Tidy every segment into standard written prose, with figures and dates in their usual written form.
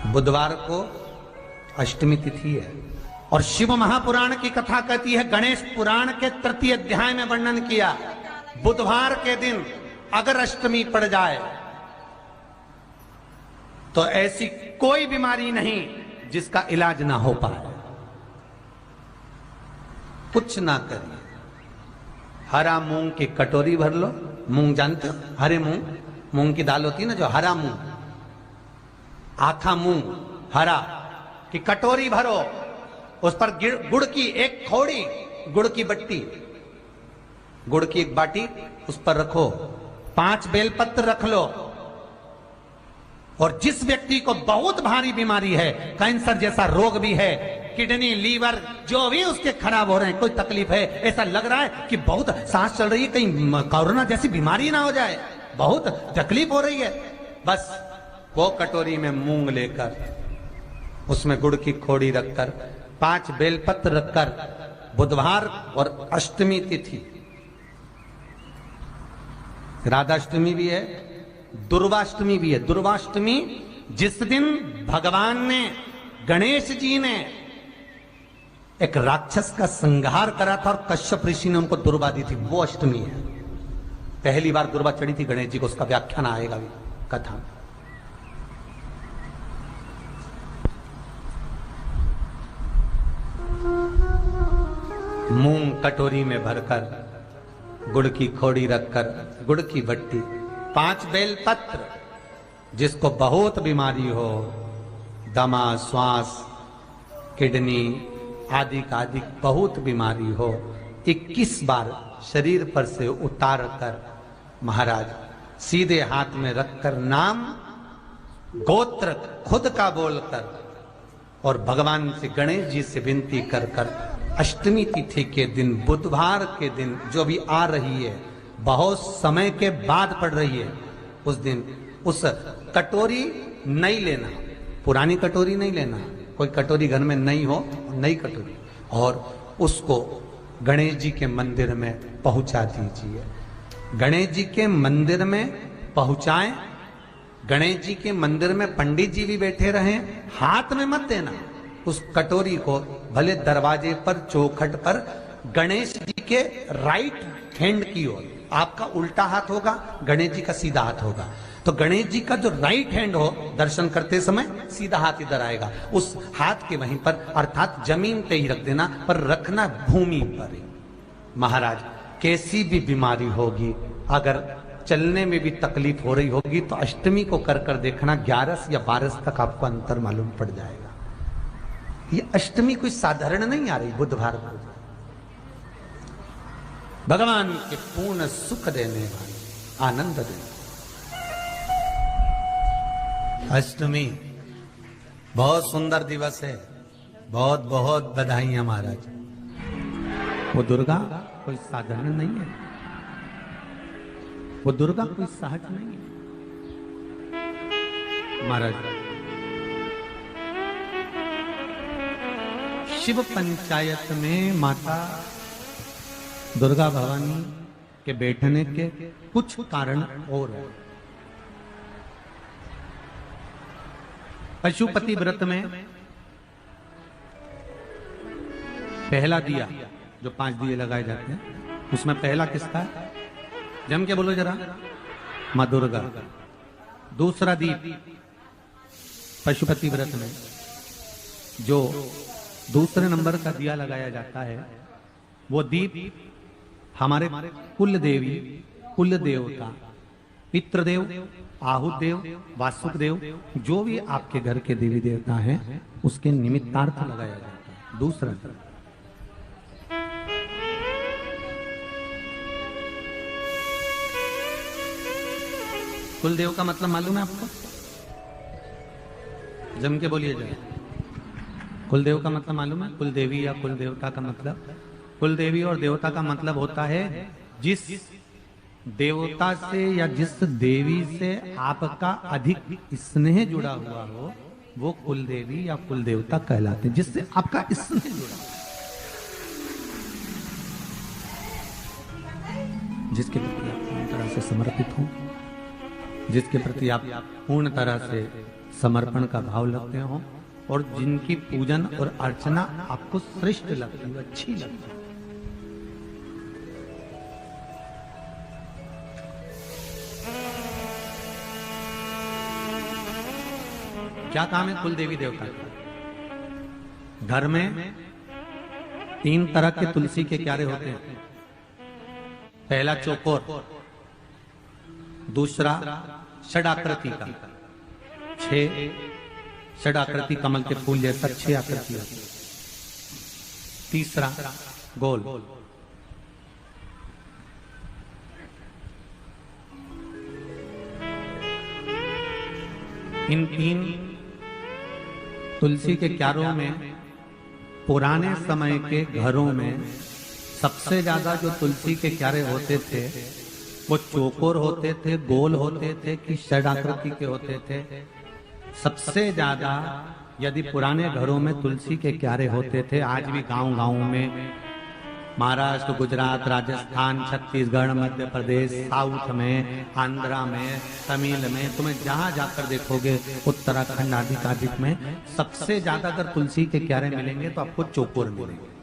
बुधवार को अष्टमी तिथि है और शिव महापुराण की कथा कहती है, गणेश पुराण के तृतीय अध्याय में वर्णन किया, बुधवार के दिन अगर अष्टमी पड़ जाए तो ऐसी कोई बीमारी नहीं जिसका इलाज ना हो पाए। कुछ ना करिए, हरा मूंग की कटोरी भर लो। मूंग जानते हो, हरे मूंग, मूंग की दाल होती है ना, जो हरा मूंग, आखा मूंग हरा की कटोरी भरो, उस पर गुड़ की एक थोड़ी, गुड़ की बट्टी, गुड़ की एक बाटी उस पर रखो, 5 बेलपत्र रख लो, और जिस व्यक्ति को बहुत भारी बीमारी है, कैंसर जैसा रोग भी है, किडनी लीवर जो भी उसके खराब हो रहे हैं, कोई तकलीफ है, ऐसा लग रहा है कि बहुत सांस चल रही है, कहीं कोरोना जैसी बीमारी ना हो जाए, बहुत तकलीफ हो रही है, बस वो कटोरी में मूंग लेकर, उसमें गुड़ की खोड़ी रखकर, 5 बेलपत्र रखकर, बुधवार और अष्टमी तिथि, राधाष्टमी भी है, दुर्वाष्टमी भी है। दुर्वाष्टमी जिस दिन भगवान ने, गणेश जी ने एक राक्षस का संहार करा था और कश्यप ऋषि ने उनको दुर्वा दी थी, वो अष्टमी है। पहली बार दुर्वा चढ़ी थी गणेश जी को, उसका व्याख्यान आएगा भी कथा। मूंग कटोरी में भरकर, गुड़ की खोड़ी रखकर, गुड़ की भट्टी, 5 बेलपत्र, जिसको बहुत बीमारी हो, दमा, श्वास, किडनी आदि का आदि बहुत बीमारी हो, 21 बार शरीर पर से उतार कर महाराज सीधे हाथ में रखकर, नाम गोत्र खुद का बोलकर और भगवान से, गणेश जी से विनती कर कर, अष्टमी तिथि के दिन, बुधवार के दिन जो भी आ रही है, बहुत समय के बाद पड़ रही है, उस दिन उस कटोरी नहीं लेना, पुरानी कटोरी नहीं लेना, कोई कटोरी घर में नहीं हो, नई कटोरी, और उसको गणेश जी के मंदिर में पहुंचा दीजिए। गणेश जी के मंदिर में पहुंचाएं, गणेश जी के मंदिर में पंडित जी भी बैठे रहें, हाथ में मत देना उस कटोरी को, भले दरवाजे पर, चौखट पर, गणेश जी के राइट हैंड की ओर, आपका उल्टा हाथ होगा, गणेश जी का सीधा हाथ होगा, तो गणेश जी का जो राइट हैंड हो, दर्शन करते समय सीधा हाथ इधर आएगा, उस हाथ के वहीं पर, अर्थात जमीन पे ही रख देना, पर रखना भूमि पर ही। महाराज कैसी भी बीमारी होगी, अगर चलने में भी तकलीफ हो रही होगी, तो अष्टमी को कर कर देखना, 11 या 12 तक आपको अंतर मालूम पड़ जाएगा। ये अष्टमी कोई साधारण नहीं आ रही, बुधवार को भगवान के पूर्ण सुख देने वाली, आनंद देने। अष्टमी बहुत सुंदर दिवस है, बहुत बहुत बधाइयां महाराज। वो दुर्गा कोई साधारण नहीं है, वो दुर्गा कोई सहज नहीं है महाराज। शिव पंचायत में माता दुर्गा भवानी के बैठने के कुछ कारण और है। पशुपति व्रत में पहला दिया, जो 5 दिए लगाए जाते हैं, उसमें पहला किसका है? जम के बोलो जरा, मां दुर्गा। दूसरा दीप पशुपति व्रत में जो दूसरे नंबर का दिया लगाया जाता है, वो दीप हमारे कुल देवी, कुल देवता, पितृदेव, आहुत देव, वासुक देव, जो भी आपके घर के देवी देवता हैं, उसके निमित्तार्थ लगाया जाता है। दूसरा कुल देव का मतलब मालूम है आपको? जम के बोलिए जरा, कुल देव का मतलब मालूम है? कुल देवी या कुल देवता का मतलब, कुल देवी और देवता का मतलब होता है जिस देवता से या जिस देवी से आपका अधिक स्नेह जुड़ा हुआ हो, वो कुल देवी या कुल देवता कहलाते हैं, जिससे आपका स्नेह जुड़ा, जिसके प्रति आप पूर्ण तरह से समर्पित हो, जिसके प्रति आप पूर्ण तरह से समर्पण का भाव लगते हो और जिनकी पूजन और अर्चना आपको श्रेष्ठ लगती है, अच्छी लगती है। क्या काम है कुल देवी देवता का? घर में 3 तरह के तुलसी के क्यारे होते हैं। पहला चौकोर, दूसरा षडाकृति का, 6 षडाकृति कमल के फूल जैसा 6 आकृति होती है। तीसरा गोल। इन 3 तुलसी के क्यारों में पुराने समय के घरों में सबसे ज्यादा जो तुलसी के क्यारे होते थे वो चौकोर होते थे, गोल होते थे कि षडाकृति के होते थे। सबसे ज्यादा यदि पुराने घरों में तुलसी के क्यारे होते थे, आज भी गांव-गांव में महाराष्ट्र, गुजरात, राजस्थान, छत्तीसगढ़, मध्य प्रदेश, साउथ में, आंध्रा में, तमिल में, तुम्हें जहां जाकर देखोगे, उत्तराखंड आदि में सबसे ज्यादा अगर तुलसी के क्यारे मिलेंगे तो आपको चौकोर मिलेंगे।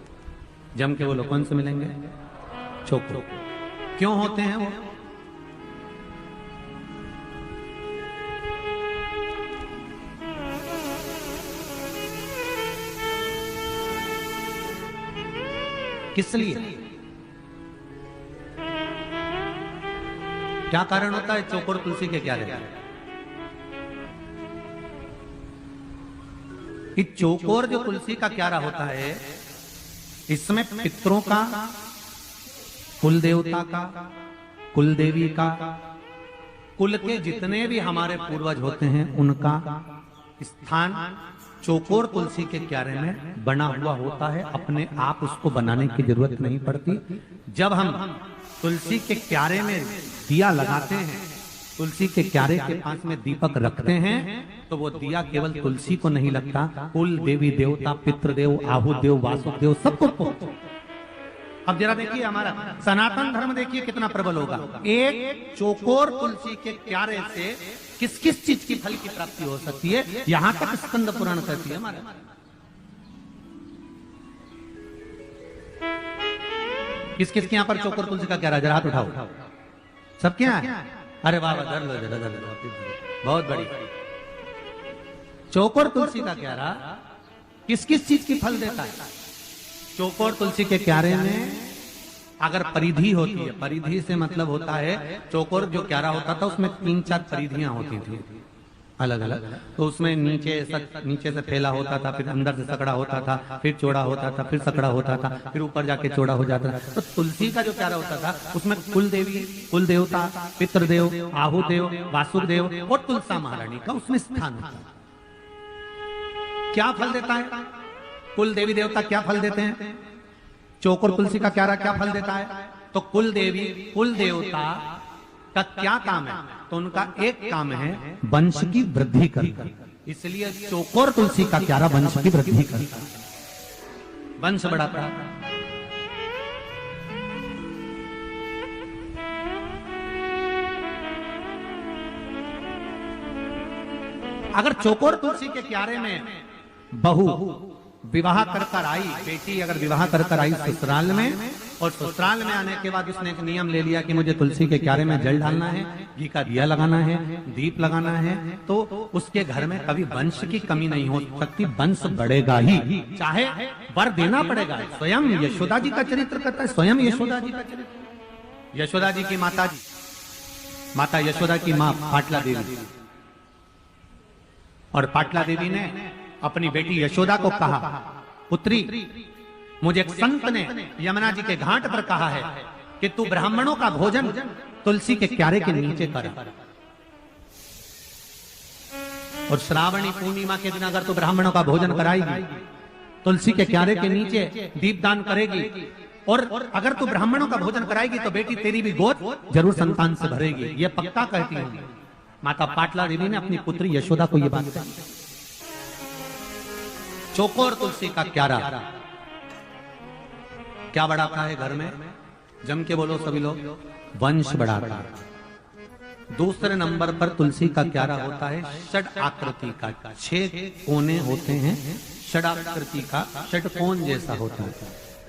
जम के वो लोग कौन से मिलेंगे? चौकोर। क्यों होते हैं वो? किस लिए? क्या कारण होता है चौकोर तुलसी के क्यारे? कि चौकोर जो तुलसी का क्यारा होता है, इसमें पितरों का, कुल देवता का, कुल देवी का, कुल के जितने भी हमारे पूर्वज होते हैं उनका स्थान चौकोर तुलसी के क्यारे में बना हुआ होता है। अपने आप उसको बनाने की जरूरत नहीं पड़ती। जब हम तुलसी के क्यारे में दिया लगाते हैं, तुलसी के क्यारे के पास में दीपक रखते हैं, तो वो दिया केवल तुलसी को नहीं लगता, कुल देवी देवता, पितृदेव, आहुदेव, वासुदेव सबको। अब जरा देखिए हमारा सनातन धर्म देखिए कितना प्रबल होगा। एक चौकोर तुलसी के क्यारे से किस किस चीज की फल की प्राप्ति हो सकती है, यहां तक स्कंद पुराण कहती है हमारे। किस किस के यहां पर चौकोर तुलसी का क्यारा? जरा हाथ उठाओ। सबके यहां? अरे वाह, धर लो जरा, धर लो, बहुत बड़ी। चौकोर तुलसी का क्यारा किस किस चीज की फल देता है? चौकोर तुलसी के क्यारे में अगर परिधि होती है, परिधि से मतलब होता है चौकोर जो क्यारा होता था उसमें 3-4 परिधियां होती थी अलग अलग। तो उसमें नीचे से फैला होता था, फिर अंदर से सकड़ा होता था, फिर चौड़ा होता था, फिर सकड़ा होता था, फिर ऊपर जाके चौड़ा हो जाता था। तो तुलसी का जो क्यारा होता था उसमें कुल देवी, कुल देवता, पितृदेव, आहुदेव, वासुदेव और तुलसा महारानी का उसमें स्थान होता है। क्या फल देता है कुल देवी देवता? क्या फल देते हैं? चौकोर तुलसी का क्यारा क्या फल देता है? तो कुल देवी, कुल देवता का क्या काम है? तो उनका एक काम है वंश की वृद्धि करना। इसलिए चौकोर तुलसी का क्यारा वंश की वृद्धि करता है, वंश बढ़ाता है। अगर चौकोर तुलसी के क्यारे में बहू विवाह कर आई, बेटी अगर विवाह कर आई ससुराल में, और ससुराल में आने के बाद उसने एक नियम ले लिया कि मुझे तुलसी के क्यारे में जल डालना है, घी का दिया लगाना है, दीप लगाना है, तो उसके घर में कभी वंश की कमी नहीं हो सकती, वंश बढ़ेगा ही, चाहे वर देना पड़ेगा। स्वयं यशोदा जी का चरित्र करता है, स्वयं यशोदा जी का चरित्र। यशोदा जी की माता जी, माता यशोदा की माँ पाटला देवी, और पाटला देवी ने अपनी बेटी यशोदा को कहा, पुत्री मुझे एक संत ने यमुना जी के घाट पर कहा है कि तू ब्राह्मणों का भोजन तुलसी के क्यारे के नीचे कर, और श्रावणी पूर्णिमा के दिन अगर तू ब्राह्मणों का भोजन कराएगी, तुलसी के क्यारे के नीचे दीपदान करेगी, और अगर तू ब्राह्मणों का भोजन कराएगी तो बेटी तेरी भी गोद जरूर संतान से भरेगी, ये पक्का कहती है माता पाटला देवी ने अपनी पुत्री यशोदा को यह बात कही। चौकोर तुलसी का क्यारा क्या बढ़ाता है घर में? जम के बोलो सभी लोग, वंश बढ़ाता है। दूसरे नंबर पर तुलसी का क्यारा होता है षड आकृति का, 6 कोने होते हैं, षड आकृति का, षटकोण जैसा होता है।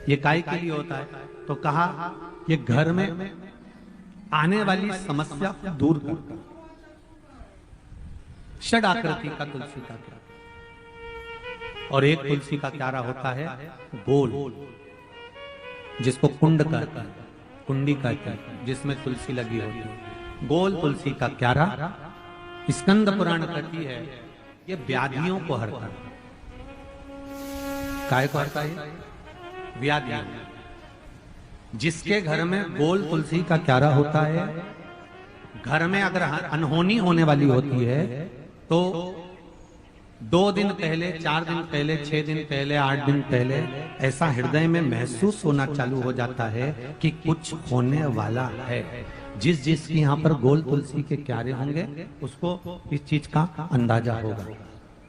ये काय के लिए होता है? तो कहा ये घर में आने वाली समस्या को दूर करता है। षड आकृति का तुलसी का क्यारा। और एक तुलसी का क्यारा होता है गोल, जिसको कुंड कहते हैं, कुंडी कहते हैं, जिसमें तुलसी लगी होती है। गोल तुलसी का क्यारा स्कंद पुराण कहती है ये व्याधियों को हरता है। काय को हरता है? व्याधियों। जिसके घर में गोल तुलसी का क्यारा होता है, घर में अगर अनहोनी होने वाली होती है तो 2 दिन पहले, 4 दिन पहले, 6 दिन पहले, 8 दिन पहले ऐसा हृदय में महसूस होना चालू हो जाता है कि कुछ होने वाला है। जिस की यहाँ पर गोल तुलसी के क्यारे होंगे उसको इस चीज का अंदाजा होगा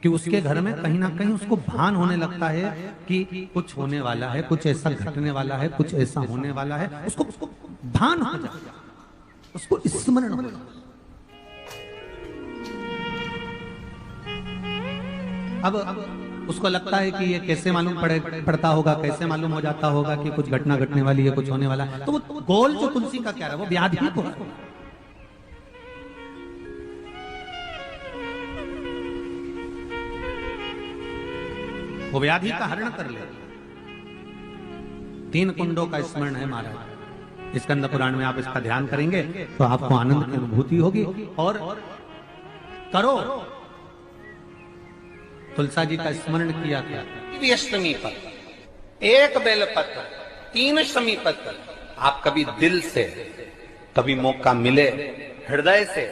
कि उसके घर में कहीं ना कहीं उसको भान होने लगता है कि कुछ होने वाला है, कुछ ऐसा घटने वाला है, कुछ ऐसा होने वाला है। उसको भान हो जाता है, उसको स्मरण हो जाता है। अब उसको लगता है कि ये कैसे मालूम पड़ता होगा, कैसे मालूम हो जाता होगा कि कुछ घटना घटने वाली है, कुछ होने वाला है। तो वो गोल जो तुलसी का क्यारा, वो व्याधि को, वो व्याधि का हरण कर ले। 3 कुंडों का स्मरण है महाराज। स्कंद पुराण में आप इसका ध्यान करेंगे तो आपको आनंद की अनुभूति होगी। और करो, तुलसा जी का स्मरण किया था। अष्टमी पत्र, 1 बेलपत्र, 3 शमी पत्र। आप कभी दिल से, कभी मौका मिले हृदय से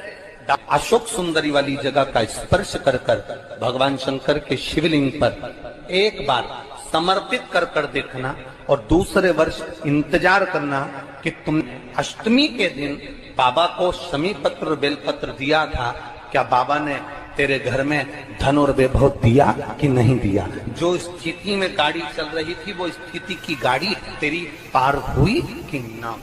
अशोक सुंदरी वाली जगह का स्पर्श कर कर भगवान शंकर के शिवलिंग पर एक बार समर्पित कर कर देखना, और दूसरे वर्ष इंतजार करना कि तुम अष्टमी के दिन बाबा को शमी पत्र बेलपत्र दिया था, क्या बाबा ने तेरे घर में धन और वैभव दिया कि नहीं दिया। जो स्थिति में गाड़ी चल रही थी वो स्थिति की गाड़ी तेरी पार हुई कि ना।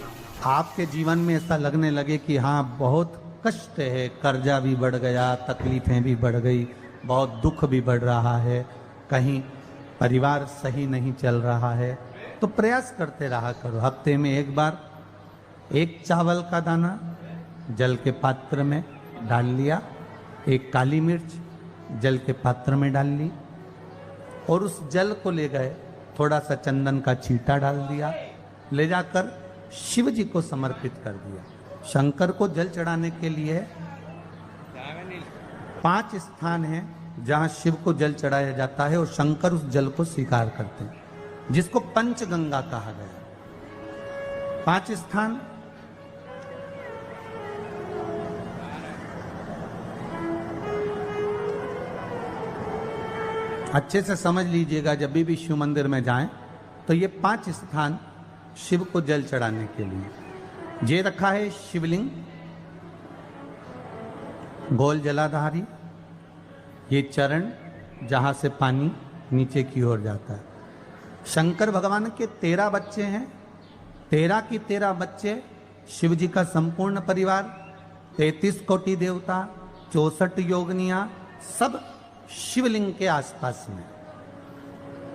आपके जीवन में ऐसा लगने लगे कि हाँ बहुत कष्ट है, कर्जा भी बढ़ गया, तकलीफें भी बढ़ गई, बहुत दुख भी बढ़ रहा है, कहीं परिवार सही नहीं चल रहा है, तो प्रयास करते रहा करो। हफ्ते में एक बार 1 चावल का दाना जल के पात्र में डाल लिया, 1 काली मिर्च जल के पात्र में डाल ली, और उस जल को ले गए, थोड़ा सा चंदन का छींटा डाल दिया, ले जाकर शिव जी को समर्पित कर दिया। शंकर को जल चढ़ाने के लिए 5 स्थान हैं जहां शिव को जल चढ़ाया जाता है, और शंकर उस जल को स्वीकार करते हैं, जिसको पंचगंगा कहा गया। 5 स्थान अच्छे से समझ लीजिएगा। जब भी शिव मंदिर में जाएं तो ये 5 स्थान शिव को जल चढ़ाने के लिए ये रखा है। शिवलिंग, गोल जलाधारी, ये चरण जहां से पानी नीचे की ओर जाता है। शंकर भगवान के 13 बच्चे हैं, 13 की 13 बच्चे, शिव जी का संपूर्ण परिवार, 33 कोटि देवता, 64 योगनियां, सब शिवलिंग के आसपास में।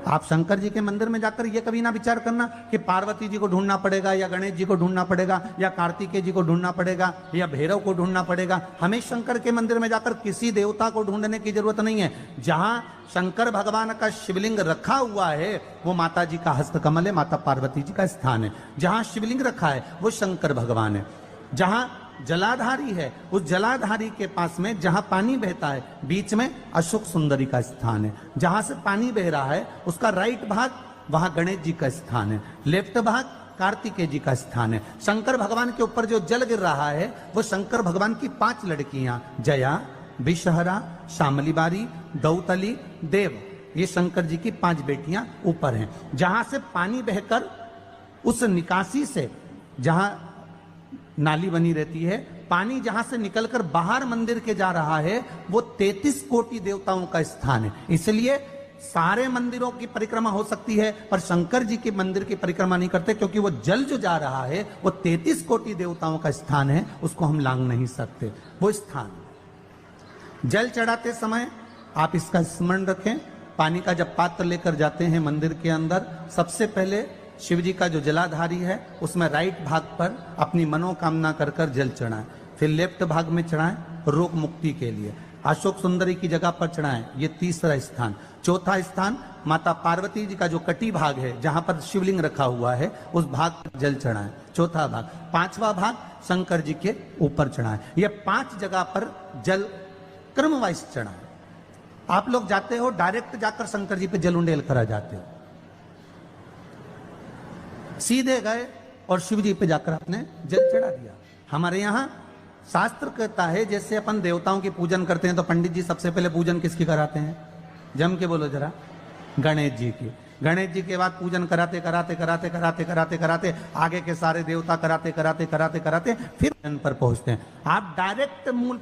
आप शंकर जी के मंदिर में जाकर ये कभी ना विचार करना कि पार्वती जी को ढूंढना पड़ेगा, या गणेश जी को ढूंढना पड़ेगा, या कार्तिकेय जी को ढूंढना पड़ेगा, या भैरव को ढूंढना पड़ेगा। हमें शंकर के मंदिर में जाकर किसी देवता को ढूंढने की जरूरत नहीं है। जहां शंकर भगवान का शिवलिंग रखा हुआ है वो माता जी का हस्तकमल है, माता पार्वती जी का स्थान है। जहां शिवलिंग रखा है वो शंकर भगवान है। जहां जलाधारी है, उस जलाधारी के पास में जहां पानी बहता है, बीच में अशोक सुंदरी का स्थान है। जहां से पानी बह रहा है उसका राइट भाग, वहां गणेश जी का स्थान है, लेफ्ट भाग कार्तिकेय जी का स्थान है। शंकर भगवान के ऊपर जो जल गिर रहा है वो शंकर भगवान की 5 लड़कियां, जया, विषहरा, शामलीबारी, दौतली, देव, ये शंकर जी की 5 बेटियां ऊपर हैं। जहां से पानी बहकर उस निकासी से, जहां नाली बनी रहती है, पानी जहां से निकलकर बाहर मंदिर के जा रहा है वो 33 कोटि देवताओं का स्थान है। इसलिए सारे मंदिरों की परिक्रमा हो सकती है, पर शंकर जी के मंदिर की परिक्रमा नहीं करते, क्योंकि वो जल जो जा रहा है वो 33 कोटि देवताओं का स्थान है, उसको हम लांग नहीं सकते। वो स्थान जल चढ़ाते समय आप इसका स्मरण रखें। पानी का जब पात्र लेकर जाते हैं मंदिर के अंदर, सबसे पहले शिव जी का जो जलाधारी है उसमें राइट भाग पर अपनी मनोकामना कर कर जल चढ़ाएं, फिर लेफ्ट भाग में चढ़ाएं रोग मुक्ति के लिए। अशोक सुंदरी की जगह पर चढ़ाएं, ये तीसरा स्थान। चौथा स्थान माता पार्वती जी का जो कटी भाग है जहां पर शिवलिंग रखा हुआ है उस भाग पर जल चढ़ाएं, चौथा भाग। पांचवा भाग शंकर जी के ऊपर चढ़ाएं। ये 5 जगह पर जल क्रमवाइज चढ़ाएं। आप लोग जाते हो डायरेक्ट जाकर शंकर जी पे जल उंडेल करा जाते हो, सीधे गए और शिव जी पे जाकर आपने जल चढ़ा दिया। हमारे यहाँ शास्त्र कहता है जैसे अपन देवताओं की पूजन करते हैं तो पंडित जी सबसे पहले पूजन किसकी कराते हैं? जम के बोलो जरा, गणेश जी की। गणेश जी के बाद पूजन कराते कराते कराते कराते कराते कराते आगे के सारे देवता कराते कराते कराते कराते फिर जन पर पहुंचते हैं। आप डायरेक्ट मूल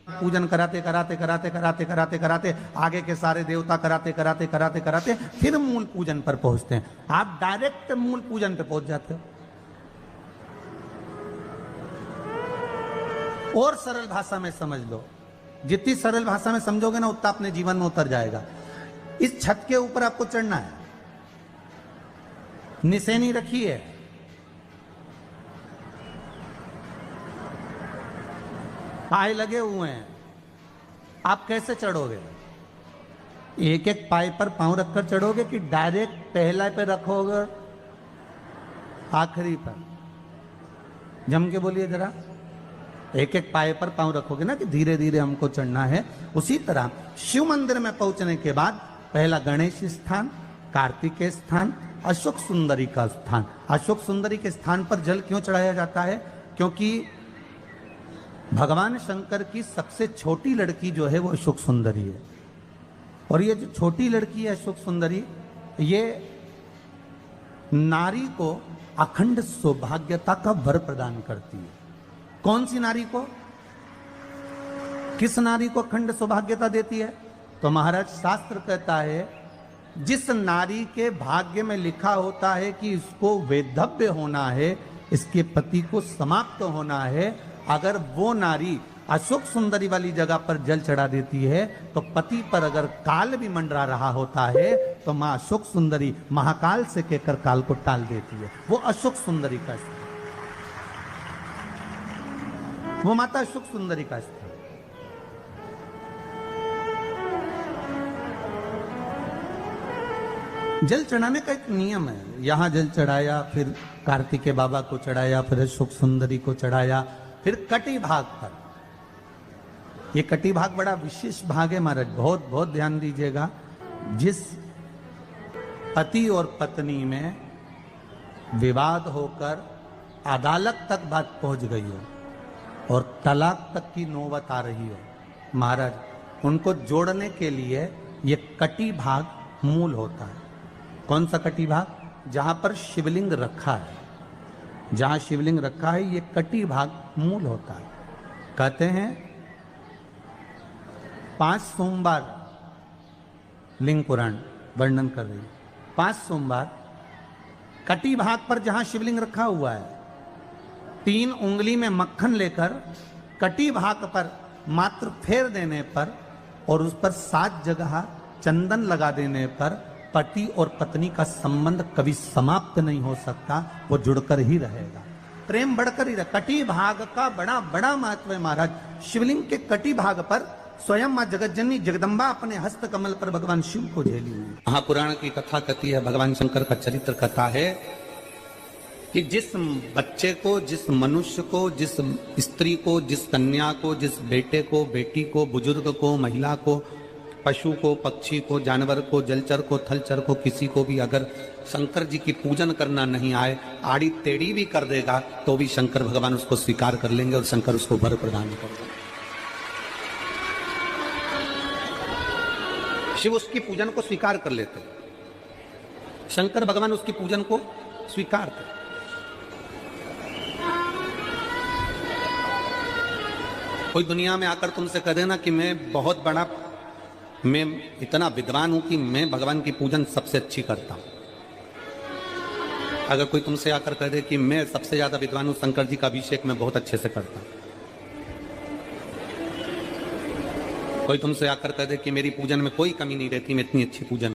पूजन कराते कराते कराते कराते कराते कराते आगे के सारे देवता कराते कराते कराते कराते फिर मूल पूजन पर पहुंचते हैं। आप डायरेक्ट मूल पूजन पे पहुंच जाते हो। और सरल भाषा में समझ लो, जितनी सरल भाषा में समझोगे ना उतना अपने जीवन में उतर जाएगा। इस छत के ऊपर आपको चढ़ना है, निशानी रखी है, पाए लगे हुए हैं, आप कैसे चढ़ोगे? एक एक पाए पर पांव रखकर चढ़ोगे कि डायरेक्ट पहला पे रखोगे आखिरी पर? जम के बोलिए जरा, एक एक पाए पर पांव रखोगे ना कि धीरे धीरे हमको चढ़ना है। उसी तरह शिव मंदिर में पहुंचने के बाद पहला गणेश स्थान, कार्तिकेय स्थान, अशोक सुंदरी का स्थान। अशोक सुंदरी के स्थान पर जल क्यों चढ़ाया जाता है? क्योंकि भगवान शंकर की सबसे छोटी लड़की जो है वो अशोक सुंदरी है, और ये जो छोटी लड़की है अशोक सुंदरी, ये नारी को अखंड सौभाग्यता का वर प्रदान करती है। कौन सी नारी को? किस नारी को अखंड सौभाग्यता देती है? तो महाराज शास्त्र कहता है जिस नारी के भाग्य में लिखा होता है कि इसको वैधव्य होना है, इसके पति को समाप्त होना है, अगर वो नारी अशोक सुंदरी वाली जगह पर जल चढ़ा देती है तो पति पर अगर काल भी मंडरा रहा होता है तो मां अशोक सुंदरी महाकाल से कहकर काल को टाल देती है। वो अशोक सुंदरी का स्थान, वो माता अशोक सुंदरी का स्थान। जल चढ़ाने का एक नियम है। यहां जल चढ़ाया, फिर कार्तिकेय बाबा को चढ़ाया, फिर अशोक सुंदरी को चढ़ाया, फिर कटी भाग पर। ये कटी भाग बड़ा विशेष भाग है महाराज, बहुत बहुत ध्यान दीजिएगा। जिस पति और पत्नी में विवाद होकर अदालत तक बात पहुंच गई हो और तलाक तक की नौबत आ रही हो, महाराज उनको जोड़ने के लिए ये कटी भाग मूल होता है। कौन सा कटी भाग? जहां पर शिवलिंग रखा है, जहां शिवलिंग रखा है ये कटी भाग मूल होता है। कहते हैं 5 सोमवार लिंग पुराण वर्णन कर रही है, 5 सोमवार कटी भाग पर जहां शिवलिंग रखा हुआ है, 3 उंगली में मक्खन लेकर कटी भाग पर मात्र फेर देने पर और उस पर 7 जगह चंदन लगा देने पर पति और पत्नी का संबंध कभी समाप्त नहीं हो सकता, वो जुड़कर ही रहेगा, प्रेम बढ़कर ही रहेगा। कटी भाग का बड़ा बड़ा महत्व है महाराज। शिवलिंग के कटी भाग पर स्वयं मां जगतजननी जगदम्बा अपने हस्त कमल पर भगवान शिव को झेली हुई। महापुराण की कथा कहती है, भगवान शंकर का चरित्र कथा है कि जिस बच्चे को, जिस मनुष्य को, जिस स्त्री को, जिस कन्या को, जिस बेटे को, बेटी को, बुजुर्ग को, महिला को, पशु को, पक्षी को, जानवर को, जलचर को, थलचर को, किसी को भी अगर शंकर जी की पूजन करना नहीं आए, आड़ी टेढ़ी भी कर देगा तो भी शंकर भगवान उसको स्वीकार कर लेंगे और शंकर उसको वर प्रदान करेंगे। शिव उसकी पूजन को स्वीकार कर लेते, शंकर भगवान उसकी पूजन को स्वीकार करते। कोई दुनिया में आकर तुमसे कह देना कि मैं बहुत बड़ा मैं इतना विद्वान हूं कि मैं भगवान की पूजन सबसे अच्छी करता हूं। अगर कोई तुमसे आकर कह दे कि मैं सबसे ज्यादा विद्वान हूं, शंकर जी का अभिषेक मैं बहुत अच्छे से करता हूं, कोई तुमसे आकर कह दे कि मेरी पूजन में कोई कमी नहीं रहती, मैं इतनी अच्छी पूजन